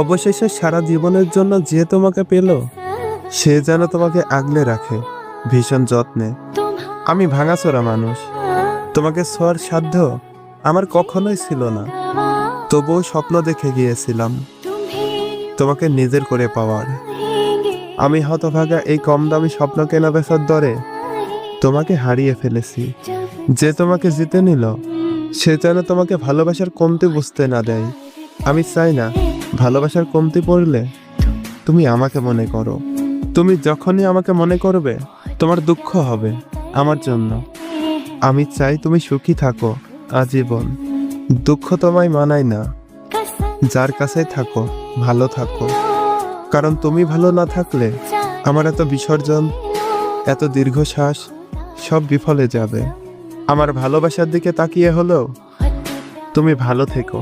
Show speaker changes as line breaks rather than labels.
অবশেষে সারা জীবনের জন্য যে তোমাকে পেল, সে যেন তোমাকে আগলে রাখে ভীষণ যত্নে। আমি ভাঙাচোরা মানুষ, তোমাকে ছোঁয়ার সাধ্য আমার কখনোই ছিল না, তবুও স্বপ্ন দেখে গিয়েছিলাম তোমাকে নিজের করে পাওয়ার। আমি হতভাগা এই কম দামি স্বপ্ন কেনা বেচার দরে তোমাকে হারিয়ে ফেলেছি। যে তোমাকে জিতে নিল, সে যেন তোমাকে ভালোবাসার কমতি বুঝতে না দেয়। আমি চাই না ভালোবাসার কমতি পড়লে তুমি আমাকে মনে করো। তুমি যখনই আমাকে মনে করবে, তোমার দুঃখ হবে আমার জন্য। আমি চাই তুমি সুখী থাকো আজীবন। দুঃখ তোমায় মানায় না, যার কাছেই থাকো ভালো থাকো। কারণ তুমি ভালো না থাকলে আমার এত বিসর্জন, এত দীর্ঘশ্বাস সব বিফলে যাবে। আমার ভালোবাসার দিকে তাকিয়ে হলেও তুমি ভালো থেকো।